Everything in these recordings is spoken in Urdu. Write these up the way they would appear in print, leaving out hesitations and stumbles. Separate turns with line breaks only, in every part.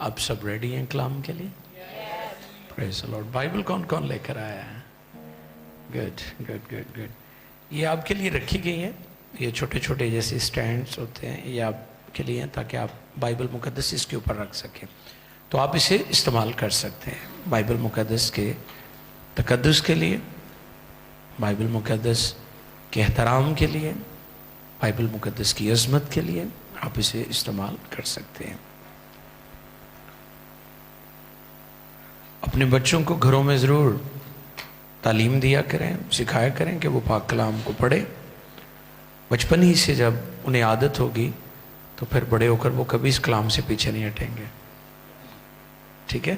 آپ سب ریڈی ہیں کلام کے لیے؟ پریز دی لارڈ. بائبل کون کون لے کر آیا ہے؟ Good good good good. یہ آپ کے لیے رکھی گئی ہیں. یہ چھوٹے چھوٹے جیسے اسٹینڈس ہوتے ہیں، یہ آپ کے لیے ہیں تاکہ آپ بائبل مقدس اس کے اوپر رکھ سکیں. تو آپ اسے استعمال کر سکتے ہیں بائبل مقدس کے تقدس کے لیے، بائبل مقدس کے احترام کے لیے، بائبل مقدس کی عظمت کے لیے آپ اسے استعمال کر سکتے ہیں. اپنے بچوں کو گھروں میں ضرور تعلیم دیا کریں، سکھایا کریں کہ وہ پاک کلام کو پڑھے. بچپن ہی سے جب انہیں عادت ہوگی تو پھر بڑے ہو کر وہ کبھی اس کلام سے پیچھے نہیں ہٹیں گے. ٹھیک ہے؟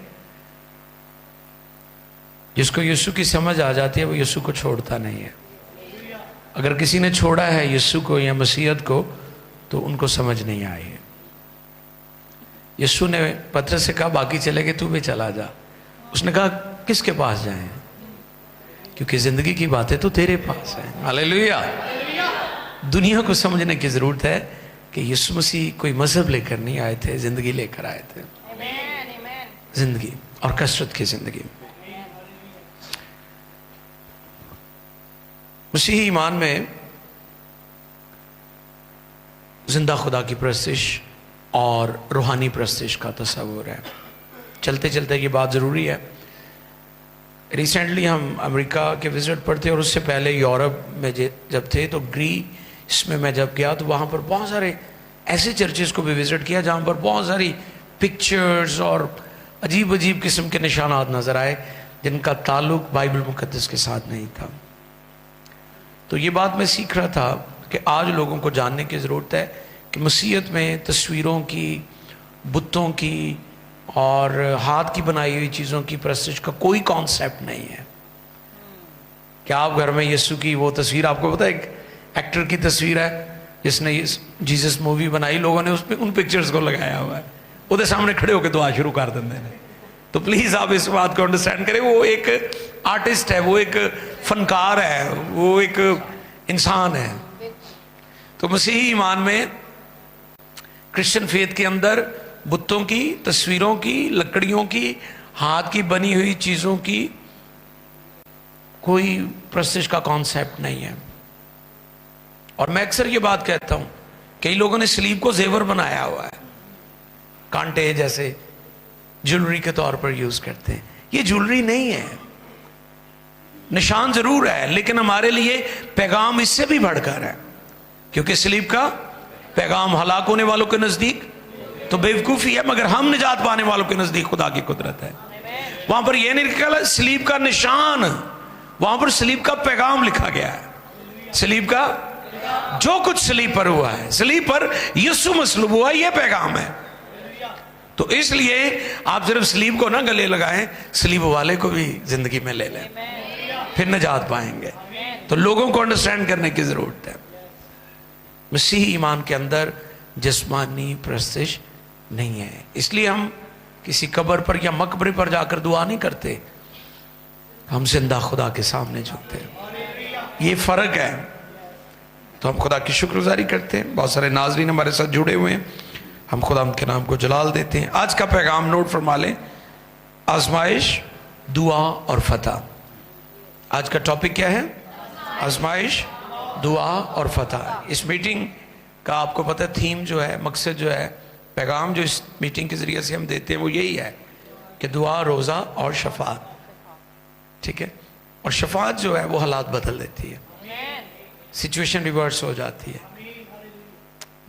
جس کو یسوع کی سمجھ آ جاتی ہے وہ یسوع کو چھوڑتا نہیں ہے. اگر کسی نے چھوڑا ہے یسوع کو یا مسیحیت کو تو ان کو سمجھ نہیں آئی ہے. یسوع نے پترس سے کہا باقی چلے گئے، تو بھی چلا جا. اس نے کہا کس کے پاس جائیں؟ کیونکہ زندگی کی باتیں تو تیرے پاس ہیں. ہاللیلویا. دنیا کو سمجھنے کی ضرورت ہے کہ یسوع مسیح کوئی مذہب لے کر نہیں آئے تھے، زندگی لے کر آئے تھے. زندگی اور کثرت کی زندگی. مسیحی ایمان میں زندہ خدا کی پرستش اور روحانی پرستش کا تصور ہے. چلتے چلتے یہ بات ضروری ہے. ریسنٹلی ہم امریکہ کے وزٹ پر تھے اور اس سے پہلے یورپ میں جب تھے تو گریس میں جب گیا تو وہاں پر بہت سارے ایسے چرچز کو بھی وزٹ کیا جہاں پر بہت ساری پکچرز اور عجیب عجیب قسم کے نشانات نظر آئے جن کا تعلق بائبل مقدس کے ساتھ نہیں تھا. تو یہ بات میں سیکھ رہا تھا کہ آج لوگوں کو جاننے کی ضرورت ہے کہ مسیحیت میں تصویروں کی، بتوں کی اور ہاتھ کی بنائی ہوئی چیزوں کی پرستش کا کوئی کانسیپٹ نہیں ہے. کیا آپ گھر میں یسوع کی وہ تصویر، آپ کو پتہ ہے ایک ایکٹر کی تصویر ہے جس نے جیسس مووی بنائی، لوگوں نے اس پہ ان پکچرز کو لگایا ہوا ہے، وہ سامنے کھڑے ہو کے دعا شروع کر دیتے ہیں. تو پلیز آپ اس بات کو انڈرسٹینڈ کریں. وہ ایک آرٹسٹ ہے، وہ ایک فنکار ہے، وہ ایک انسان ہے. تو مسیحی ایمان میں، کرسچن فیتھ کے اندر بتوں کی، تصویروں کی، لکڑیوں کی، ہاتھ کی بنی ہوئی چیزوں کی کوئی پرستش کا کانسیپٹ نہیں ہے. اور میں اکثر یہ بات کہتا ہوں، کئی لوگوں نے سلیب کو زیور بنایا ہوا ہے، کانٹے جیسے جولری کے طور پر یوز کرتے ہیں. یہ جولری نہیں ہے، نشان ضرور ہے لیکن ہمارے لیے پیغام اس سے بھی بڑھ کر ہے. کیونکہ سلیب کا پیغام ہلاک ہونے والوں کے نزدیک تو بیوقوفی ہے، مگر ہم نجات پانے والوں کے نزدیک خدا کی قدرت ہے. وہاں پر یہ نہیں لکھا سلیب کا نشان، وہاں پر سلیب کا پیغام لکھا گیا ہے. سلیب کا جو کچھ سلیب پر ہوا ہے، سلیب پر یسوع مصلوب ہوا، یہ پیغام ہے. تو اس لیے آپ صرف سلیب کو نہ گلے لگائیں، سلیب والے کو بھی زندگی میں لے لیں، پھر نجات پائیں گے. تو لوگوں کو انڈرسٹینڈ کرنے کی ضرورت ہے. مسیحی ایمان کے اندر جسمانی پرستش نہیں ہے. اس لیے ہم کسی قبر پر یا مقبرے پر جا کر دعا نہیں کرتے، ہم زندہ خدا کے سامنے جھکتے ہیں. یہ فرق ہے. تو ہم خدا کی شکر گزاری کرتے ہیں. بہت سارے ناظرین ہمارے ساتھ جڑے ہوئے ہیں، ہم خدا کے نام کو جلال دیتے ہیں. آج کا پیغام نوٹ فرما لیں، آزمائش، دعا اور فتح. آج کا ٹاپک کیا ہے؟ آزمائش، دعا اور فتح. اس میٹنگ کا آپ کو پتہ ہے تھیم جو ہے، مقصد جو ہے، پیغام جو اس میٹنگ کے ذریعے سے ہم دیتے ہیں وہ یہی ہے کہ دعا، روزہ اور شفاعت. ٹھیک ہے؟ اور شفاعت جو ہے وہ حالات بدل دیتی ہے، سچویشن ریورس ہو جاتی ہے،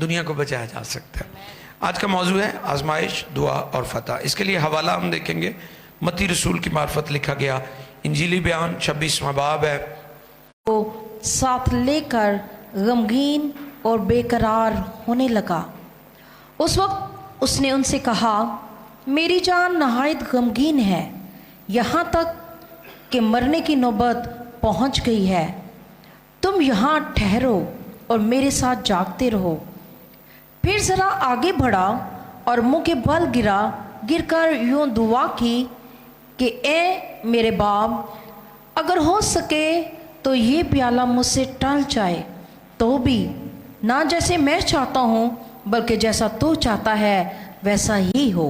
دنیا کو بچایا جا سکتا ہے. آج کا موضوع ہے آزمائش، دعا اور فتح. اس کے لیے حوالہ ہم دیکھیں گے، متی رسول کی معرفت لکھا گیا انجیلی بیان 26واں باب ہے.
کو ساتھ لے کر غمگین اور بے قرار ہونے لگا. اس وقت اس نے ان سے کہا، میری جان نہایت غمگین ہے، یہاں تک کہ مرنے کی نوبت پہنچ گئی ہے. تم یہاں ٹھہرو اور میرے ساتھ جاگتے رہو. پھر ذرا آگے بڑھا اور منہ کے بل گر کر یوں دعا کی کہ اے میرے باپ، اگر ہو سکے تو یہ پیالہ مجھ سے ٹل جائے، تو بھی نہ جیسے میں چاہتا ہوں بلکہ جیسا تو چاہتا ہے ویسا ہی ہو.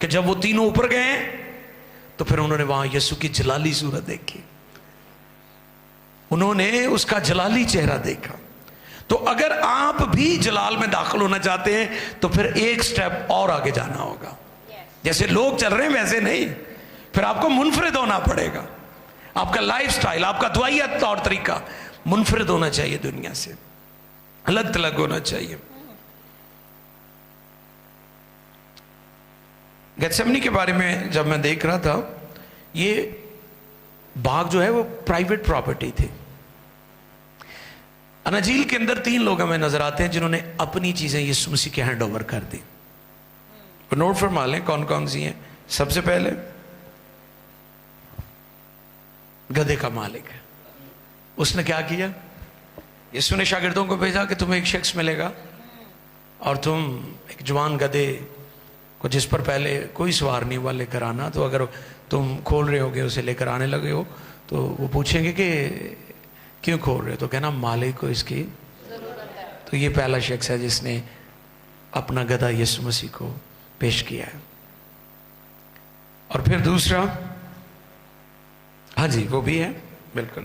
کہ جب وہ تینوں اوپر گئے تو پھر انہوں نے وہاں یسوع کی جلالی صورت دیکھی، انہوں نے اس کا جلالی چہرہ دیکھا. تو اگر آپ بھی جلال میں داخل ہونا چاہتے ہیں تو پھر ایک سٹیپ اور آگے جانا ہوگا. جیسے لوگ چل رہے ہیں ویسے نہیں، پھر آپ کو منفرد ہونا پڑے گا. آپ کا لائف سٹائل، آپ کا دعائیہ طور طریقہ منفرد ہونا چاہیے، دنیا سے الگ تھلگ ہونا چاہیے. گیتسیمنی کے بارے میں جب میں دیکھ رہا تھا، یہ باغ جو ہے وہ پرائیویٹ پراپرٹی تھی. اناجیل کے اندر 3 لوگ ہمیں نظر آتے ہیں جنہوں نے اپنی چیزیں یسوع مسیح کے ہینڈ اوور کر دی. نوٹ فرما لیں کون کون سی ہیں. سب سے پہلے گدھے کا مالک ہے. اس نے کیا کیا؟ یسوع نے شاگردوں کو بھیجا کہ تمہیں ایک شخص ملے گا اور تم ایک جوان گدھے کو، جس پر پہلے کوئی سوار نہیں ہوا، لے کر آنا. تو اگر تم کھول رہے ہوگے، اسے لے کر آنے لگے ہو، تو وہ پوچھیں گے کہ کیوں کھول رہے ہو؟ تو کہنا مالک کو اس کی ضرورت ہے. تو یہ پہلا شخص ہے جس نے اپنا گدھا یسوع مسیح کو پیش کیا ہے. اور پھر دوسرا، ہاں جی وہ بھی ہے بالکل.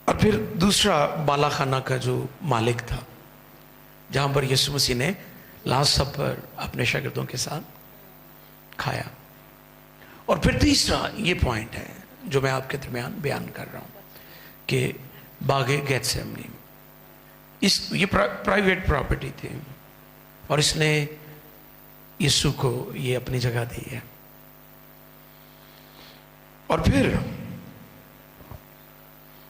اور پھر دوسرا بالا خانہ کا جو مالک تھا، جہاں پر یسوع مسیح نے لاسٹ سپر اپنے شاگردوں کے ساتھ کھایا. اور پھر تیسرا یہ پوائنٹ ہے جو میں آپ کے درمیان بیان کر رہا ہوں کہ باغ گیتسیمنی، یہ پرائیویٹ پراپرٹی تھی اور اس نے یسوع کو یہ اپنی جگہ دی ہے. اور پھر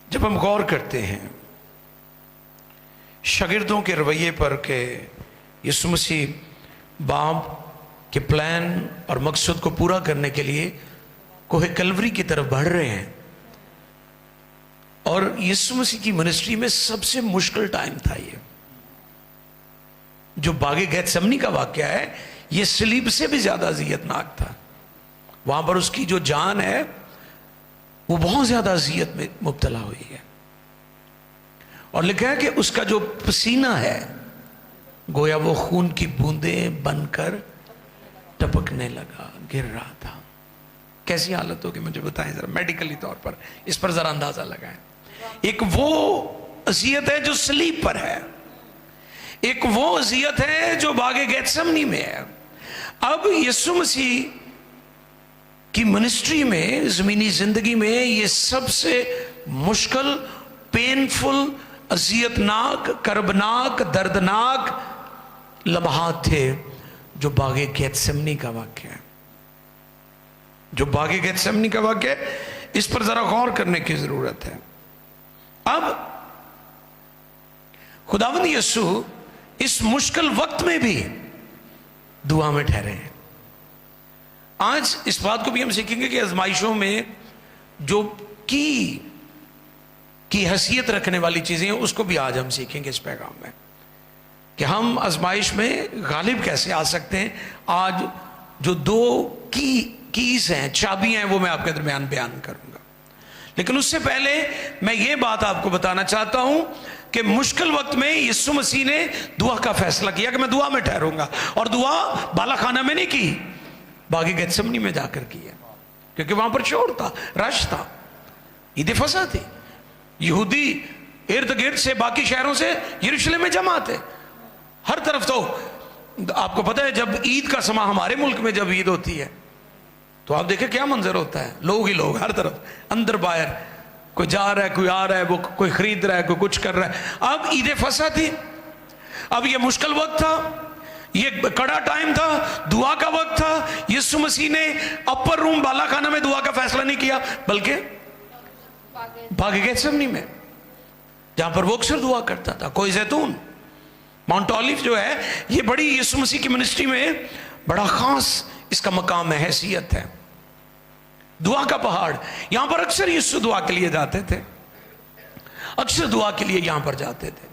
جب ہم غور کرتے ہیں شاگردوں کے رویے پر کہ یسوع مسیح باپ کے پلان اور مقصد کو پورا کرنے کے لیے کوہ کلوری کی طرف بڑھ رہے ہیں، اور یسوع مسیح کی منسٹری میں سب سے مشکل ٹائم تھا یہ جو باغ گیتسیمنی کا واقعہ ہے. یہ صلیب سے بھی زیادہ اذیت ناک تھا. وہاں پر اس کی جو جان ہے وہ بہت زیادہ اذیت میں مبتلا ہوئی ہے، اور لکھا ہے کہ اس کا جو پسینہ ہے گویا وہ خون کی بوندیں بن کر ٹپکنے لگا، گر رہا تھا. کیسی حالت ہوگی مجھے بتائیں ذرا، میڈیکلی طور پر اس پر ذرا اندازہ لگائیں. ایک وہ اذیت ہے جو صلیب پر ہے، ایک وہ اذیت ہے جو باغ گیتسیمنی میں ہے. اب یسوع مسیح کی منسٹری میں، زمینی زندگی میں، یہ سب سے مشکل، پینفل، اذیت ناک، کربناک، دردناک لمحات تھے جو باغ گیتسیمنی کا واقعہ ہے. جو باغ گیتسیمنی کا واقعہ ہے، اس پر ذرا غور کرنے کی ضرورت ہے. اب خداوند یسوع اس مشکل وقت میں بھی دعا میں ٹھہرے ہیں. آج اس بات کو بھی ہم سیکھیں گے کہ آزمائشوں میں جو کی حیثیت رکھنے والی چیزیں ہیں، اس کو بھی آج ہم سیکھیں گے اس پیغام میں، کہ ہم آزمائش میں غالب کیسے آ سکتے ہیں. آج جو 2 کیز ہیں، چابیاں ہیں، وہ میں آپ کے درمیان بیان کروں گا. لیکن اس سے پہلے میں یہ بات آپ کو بتانا چاہتا ہوں کہ مشکل وقت میں یسوع مسیح نے دعا کا فیصلہ کیا کہ میں دعا میں ٹھہروں گا. اور دعا بالا خانہ میں نہیں کی، باغ گیتسیمنی میں جا کر کی ہے، کیونکہ وہاں پر شور تھا، رش تھا، عید فصح تھی. یہودی ارد گرد سے، باقی شہروں سے یروشلم میں جمع تھے ہر طرف. تو آپ کو پتہ ہے جب عید کا سما ہمارے ملک میں جب عید ہوتی ہے تو آپ دیکھیں کیا منظر ہوتا ہے، لوگ ہی لوگ ہر طرف، اندر باہر، کوئی جا رہا ہے، کوئی آ رہا ہے، وہ کوئی خرید رہا ہے، کوئی کچھ کر رہا ہے. اب عید فصح تھی، اب یہ مشکل وقت تھا، یہ کڑا ٹائم تھا، دعا کا وقت تھا. یسوع مسیح نے اپر روم بالا خانہ میں دعا کا فیصلہ نہیں کیا، بلکہ باغ گیتسیمنی میں، جہاں پر وہ اکثر دعا کرتا تھا. کوئی زیتون، ماؤنٹ اولیو جو ہے، یہ بڑی یسوع مسیح کی منسٹری میں بڑا خاص اس کا مقام ہے، حیثیت ہے. دعا کا پہاڑ، یہاں پر اکثر یسوع دعا کے لیے جاتے تھے، اکثر دعا کے لیے یہاں پر جاتے تھے.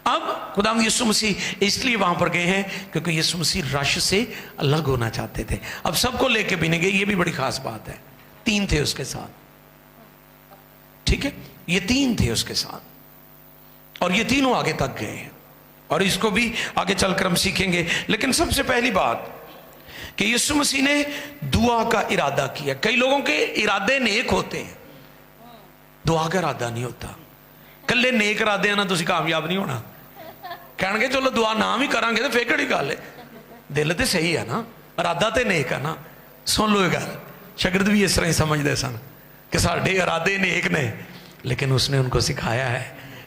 اب خداوند یسوع مسیح اس لیے وہاں پر گئے ہیں کیونکہ یسوع مسیح رش سے الگ ہونا چاہتے تھے. اب سب کو لے کے بھی نہیں گئے، یہ بھی بڑی خاص بات ہے. 3 تھے اس کے ساتھ، ٹھیک ہے، یہ 3 تھے اس کے ساتھ، اور یہ تینوں آگے تک گئے ہیں. اور اس کو بھی آگے چل کر ہم سیکھیں گے. لیکن سب سے پہلی بات کہ یسوع مسیح نے دعا کا ارادہ کیا. کئی لوگوں کے ارادے نیک ہوتے ہیں, دعا کا ارادہ نہیں ہوتا. کلے نیک ارادے ہیں نا تسی کامیاب نہیں ہونا. کہن گے چلو دعا نہ بھی کریں گے تو پھر کہڑی گل ہے, دل تے صحیح ہے نا, ارادہ تے نیک ہے نا. سن لو یہ گل, شاگرد بھی اس طرح ہی سمجھتے سن کہ ساڈے ارادے نیک نے, لیکن اس نے ان کو سکھایا ہے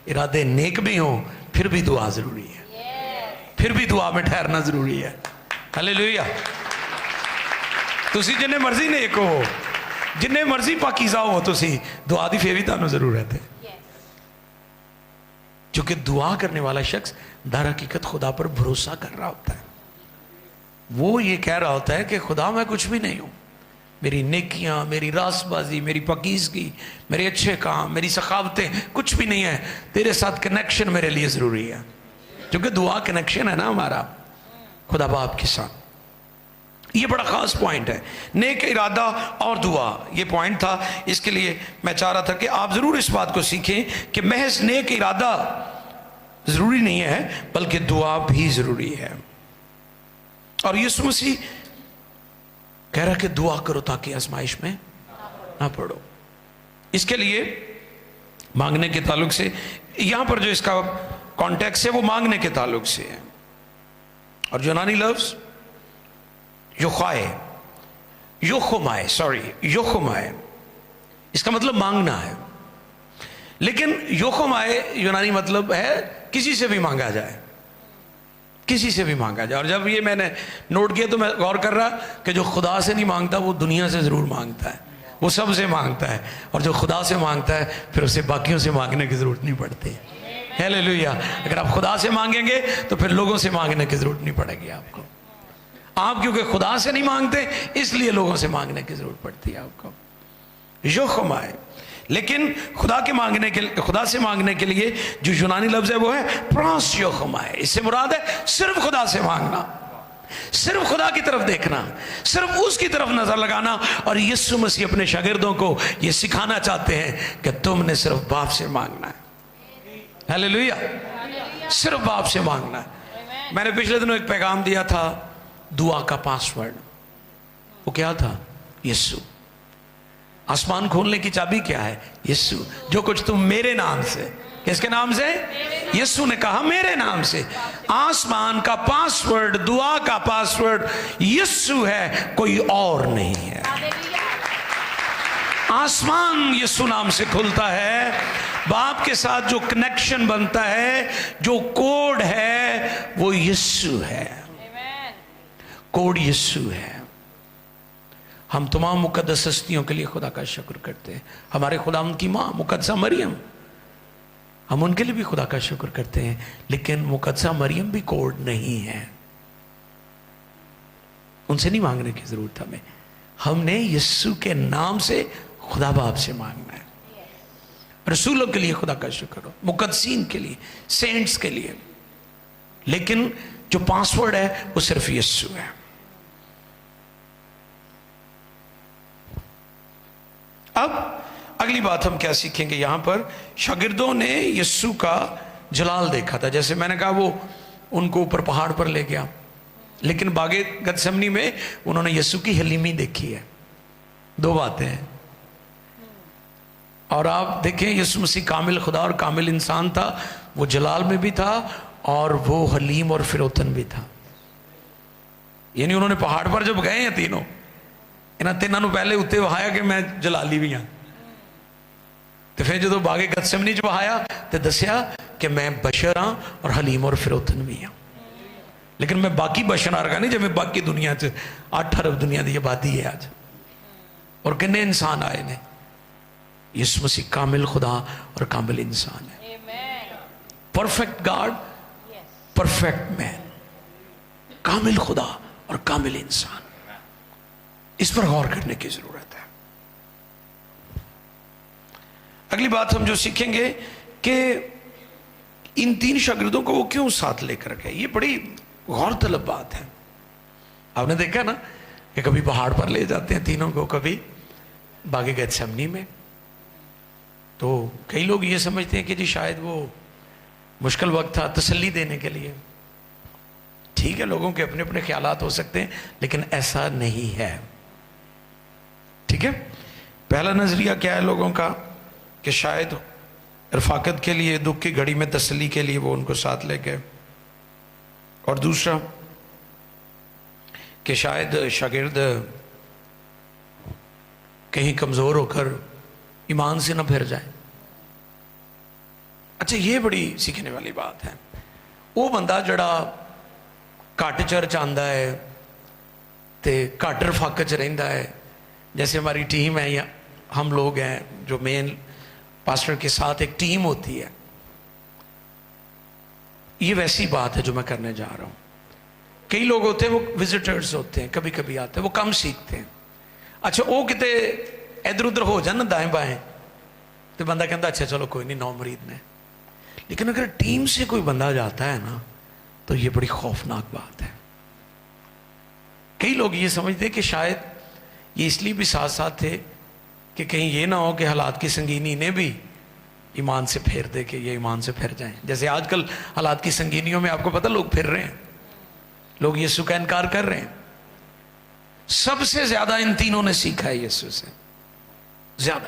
ارادے نیک بھی ہوں پھر بھی دعا ضروری ہے, پھر بھی دعا میں ٹھہرنا ضروری ہے. ہلیلویا. تسی جنہیں مرضی نیک ہو, جنہیں مرضی پاکیزہ ہو, تسی دعا دی پھر بھی تانوں ضرورت ہے. کیونکہ دعا کرنے والا شخص در حقیقت خدا پر بھروسہ کر رہا ہوتا ہے. وہ یہ کہہ رہا ہوتا ہے کہ خدا میں کچھ بھی نہیں ہوں, میری نیکیاں, میری راست بازی, میری پاکیزگی, میرے اچھے کام, میری سخاوتیں کچھ بھی نہیں ہے, تیرے ساتھ کنیکشن میرے لیے ضروری ہے. کیونکہ دعا کنیکشن ہے نا ہمارا خدا باپ کے ساتھ. یہ بڑا خاص پوائنٹ ہے, نیک ارادہ اور دعا. یہ پوائنٹ تھا, اس کے لیے میں چاہ رہا تھا کہ آپ ضرور اس بات کو سیکھیں کہ محض نیک ارادہ ضروری نہیں ہے بلکہ دعا بھی ضروری ہے. اور یسوع مسیح کہہ رہا کہ دعا کرو تاکہ آزمائش میں نہ پڑو. اس کے لیے مانگنے کے تعلق سے یہاں پر جو اس کا کانٹیکس ہے وہ مانگنے کے تعلق سے ہے. اور یونانی لفظ یوخمائے, اس کا مطلب مانگنا ہے. لیکن یوخمائے یونانی مطلب ہے کسی سے بھی مانگا جائے, کسی سے بھی مانگا جائے. اور جب یہ میں نے نوٹ کیا تو میں غور کر رہا کہ جو خدا سے نہیں مانگتا وہ دنیا سے ضرور مانگتا ہے, وہ سب سے مانگتا ہے. اور جو خدا سے مانگتا ہے پھر اسے باقیوں سے مانگنے کی ضرورت نہیں پڑتی. ہیلیلویا. اگر آپ خدا سے مانگیں گے تو پھر لوگوں سے مانگنے کی ضرورت نہیں پڑے گی آپ کو. آپ کیونکہ خدا سے نہیں مانگتے اس لیے لوگوں سے مانگنے کی ضرورت پڑتی ہے آپ کو. یوخمائے. لیکن خدا سے مانگنے کے لیے جو یونانی لفظ ہے وہ ہے پراس یوخمائے. اس سے مراد ہے صرف خدا سے مانگنا, صرف خدا کی طرف دیکھنا, صرف اس کی طرف نظر لگانا. اور یسوع مسیح اپنے شاگردوں کو یہ سکھانا چاہتے ہیں کہ تم نے صرف باپ سے مانگنا ہے. ہیلیلویا. صرف باپ سے مانگنا ہے. میں نے پچھلے دنوں ایک پیغام دیا تھا دعا کا پاسورڈ. وہ کیا تھا؟ یسوع. آسمان کھولنے کی چابی کیا ہے؟ یسوع. جو کچھ تم میرے نام سے, کس کے نام سے؟ یسوع نے کہا میرے نام سے. آسمان کا پاسورڈ, دعا کا پاسورڈ یسوع ہے, کوئی اور نہیں ہے. آسمان یسوع نام سے کھلتا ہے. باپ کے ساتھ جو کنیکشن بنتا ہے, جو کوڈ ہے وہ یسوع ہے. کوڈ یسوع ہے. ہم تمام مقدس ہستیوں کے لیے خدا کا شکر کرتے ہیں. ہمارے خدا ان کی ماں مقدسہ مریم, ہم ان کے لیے بھی خدا کا شکر کرتے ہیں. لیکن مقدسہ مریم بھی کوڈ نہیں ہے, ان سے نہیں مانگنے کی ضرورت ہمیں. ہم نے یسوع کے نام سے خدا باپ سے مانگنا ہے. رسولوں کے لیے خدا کا شکر ہو, مقدسین کے لیے, سینٹس کے لیے. لیکن جو پاسورڈ ہے وہ صرف یسوع ہے. اب اگلی بات ہم کیا سیکھیں گے یہاں پر؟ شاگردوں نے یسوع کا جلال دیکھا تھا. جیسے میں نے کہا وہ ان کو اوپر پہاڑ پر لے گیا, لیکن باغ گتسمنی میں انہوں نے یسوع کی حلیمی دیکھی ہے. دو باتیں ہیں. اور آپ دیکھیں یسوع مسیح کامل خدا اور کامل انسان تھا. وہ جلال میں بھی تھا اور وہ حلیم اور فروتن بھی تھا. یعنی انہوں نے پہاڑ پر جب گئے ہیں تینوں, انہاں تینوں نے پہلے اتنے وہایا کہ میں جلالی بھی ہاں. تو پھر جدو باغ گتسمنی جو وہایا تو دسیا کہ میں بشر ہاں اور حلیم اور فروتن بھی ہاں. لیکن میں باقی بشر آرگا نہیں, جب میں باقی دنیا 8 ارب دنیا دی آبادی ہے آج. اور کنے انسان آئے نے. یسوع مسیح کامل خدا اور کامل انسان ہے. پرفیکٹ گاڈ, پرفیکٹ مین, کامل خدا اور کامل انسان. اس پر غور کرنے کی ضرورت ہے. اگلی بات ہم جو سیکھیں گے کہ ان 3 شاگردوں کو وہ کیوں ساتھ لے کر گئے. یہ بڑی غور طلب بات ہے. آپ نے دیکھا نا کہ کبھی پہاڑ پر لے جاتے ہیں تینوں کو, کبھی باغ گتسمنی میں. تو کئی لوگ یہ سمجھتے ہیں کہ جی شاید وہ مشکل وقت تھا تسلی دینے کے لیے. ٹھیک ہے لوگوں کے اپنے اپنے خیالات ہو سکتے ہیں لیکن ایسا نہیں ہے. ٹھیک ہے. پہلا نظریہ کیا ہے لوگوں کا کہ شاید رفاقت کے لیے دکھ کی گھڑی میں تسلی کے لیے وہ ان کو ساتھ لے گئے, اور دوسرا کہ شاید شاگرد کہیں کمزور ہو کر ایمان سے نہ پھر جائیں. اچھا یہ بڑی سیکھنے والی بات ہے. وہ بندہ جڑا گھٹ چرچ آندا ہے تے گھٹ رفاقت رہندا ہے, جیسے ہماری ٹیم ہے یا ہم لوگ ہیں جو مین پاسٹر کے ساتھ ایک ٹیم ہوتی ہے, یہ ویسی بات ہے جو میں کرنے جا رہا ہوں. کئی لوگ ہوتے ہیں وہ وزٹرز ہوتے ہیں, کبھی کبھی آتے ہیں, وہ کم سیکھتے ہیں. اچھا وہ کتے ادھر ادھر ہو جائیں نا دائیں بائیں تو بندہ کہتا اچھا چلو کوئی نہیں 9 مرید نے. لیکن اگر ٹیم سے کوئی بندہ جاتا ہے نا تو یہ بڑی خوفناک بات ہے. کئی لوگ یہ سمجھتے کہ شاید یہ اس لیے بھی ساتھ ساتھ تھے کہ کہیں یہ نہ ہو کہ حالات کی سنگینی انہیں بھی ایمان سے پھیر دے کہ یہ ایمان سے پھر جائیں. جیسے آج کل حالات کی سنگینیوں میں آپ کو پتہ لوگ پھر رہے ہیں, لوگ یسوع کا انکار کر رہے ہیں. سب سے زیادہ ان تینوں نے سیکھا ہے یسوع سے زیادہ,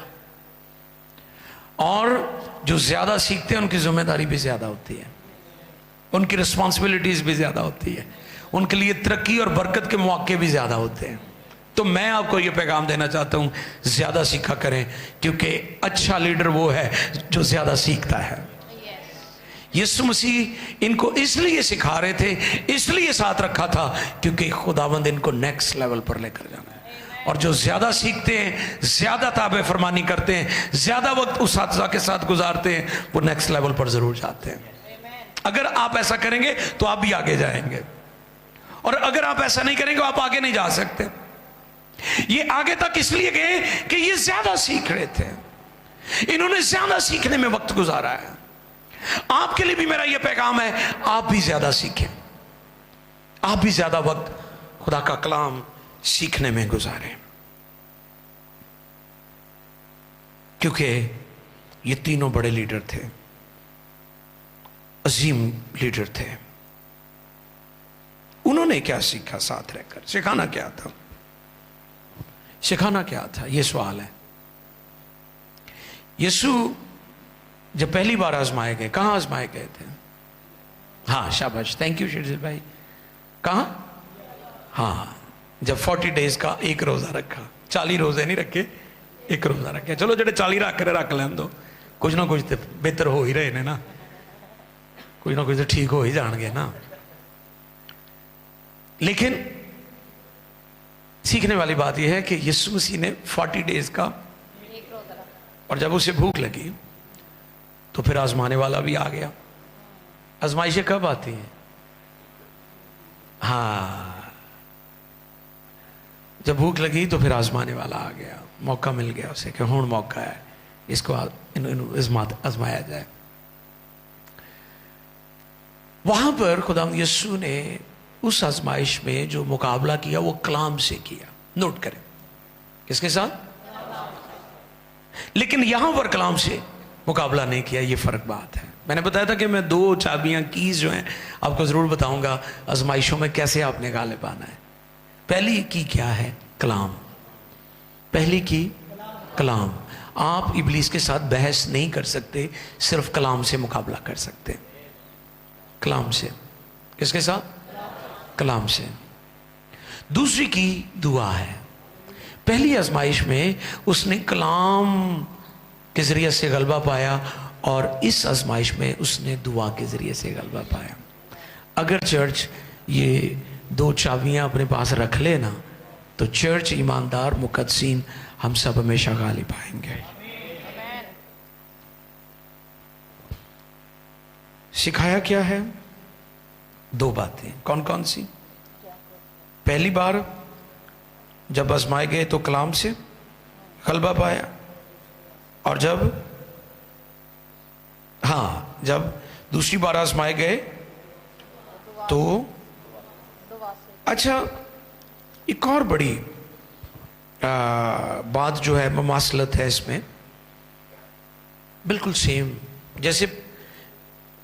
اور جو زیادہ سیکھتے ہیں ان کی ذمہ داری بھی زیادہ ہوتی ہے, ان کی رسپانسبلٹیز بھی زیادہ ہوتی ہے, ان کے لیے ترقی اور برکت کے مواقع بھی زیادہ ہوتے ہیں. تو میں آپ کو یہ پیغام دینا چاہتا ہوں زیادہ سیکھا کریں, کیونکہ اچھا لیڈر وہ ہے جو زیادہ سیکھتا ہے. یسوع مسیح ان کو اس لیے سکھا رہے تھے, اس لیے ساتھ رکھا تھا کیونکہ خداوند ان کو نیکسٹ لیول پر لے کر جانا ہے. اور جو زیادہ سیکھتے ہیں, زیادہ تابع فرمانی کرتے ہیں, زیادہ وقت اساتذہ کے ساتھ گزارتے ہیں, وہ نیکسٹ لیول پر ضرور جاتے ہیں. اگر آپ ایسا کریں گے تو آپ بھی آگے جائیں گے, اور اگر آپ ایسا نہیں کریں گے آپ آگے نہیں جا سکتے. یہ آگے تک اس لیے گئے کہ یہ زیادہ سیکھ رہے تھے, انہوں نے زیادہ سیکھنے میں وقت گزارا ہے. آپ کے لیے بھی میرا یہ پیغام ہے, آپ بھی زیادہ سیکھیں, آپ بھی زیادہ وقت خدا کا کلام سیکھنے میں گزاریں, کیونکہ یہ تینوں بڑے لیڈر تھے, عظیم لیڈر تھے. انہوں نے کیا سیکھا ساتھ رہ کر؟ سکھانا کیا تھا؟ سکھانا کیا تھا, یہ سوال ہے. یسوع جب پہلی بار آزمائے گئے, کہاں آزمائے گئے تھے؟ ہاں شاباش, تھینک یو شرجیت بھائی. کہاں؟ ہاں, جب 40 ڈیز کا ایک روزہ رکھا. 40 روزے نہیں رکھے, ایک روزہ رکھا. چلو جڑے 40 رکھ رہے رکھ لین دو, کچھ نہ کچھ تو بہتر ہو ہی رہے نے نا, کچھ نہ کچھ تو ٹھیک ہو ہی جان گے نا. لیکن سیکھنے والی بات یہ ہے کہ یسوع مسیح نے 40 ڈیز کا, اور جب اسے بھوک لگی تو پھر آزمانے والا بھی آ گیا. آزمائشیں کب آتی ہیں؟ ہاں, جب بھوک لگی تو پھر آزمانے والا آ گیا, موقع مل گیا اسے کہ ہون موقع ہے, اس کو آزمایا جائے. وہاں پر خداوند یسوع نے اس آزمائش میں جو مقابلہ کیا وہ کلام سے کیا. نوٹ کریں, کس کے ساتھ؟ لیکن یہاں پر کلام سے مقابلہ نہیں کیا, یہ فرق بات ہے. میں نے بتایا تھا کہ میں 2 چابیاں کیز جو ہیں آپ کو ضرور بتاؤں گا آزمائشوں میں کیسے آپ نے غالب آنا ہے. پہلی کی کیا ہے؟ کلام. پہلی کی کلام. آپ ابلیس کے ساتھ بحث نہیں کر سکتے, صرف کلام سے مقابلہ کر سکتے. کلام سے. کس کے ساتھ؟ کلام سے. دوسری کی دعا ہے. پہلی آزمائش میں اس نے کلام کے ذریعے سے غلبہ پایا, اور اس آزمائش میں اس نے دعا کے ذریعے سے غلبہ پایا. اگر چرچ یہ 2 چابیاں اپنے پاس رکھ لے نا تو چرچ, ایماندار مقدسین, ہم سب ہمیشہ غالب آئیں گے. سکھایا کیا ہے؟ 2 باتیں. کون کون سی؟ پہلی بار جب آزمائے گئے تو کلام سے غلبہ پایا, اور جب دوسری بار آزمائے گئے تو اچھا ایک اور بڑی بات جو ہے, مماثلت ہے اس میں, بالکل سیم. جیسے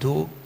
2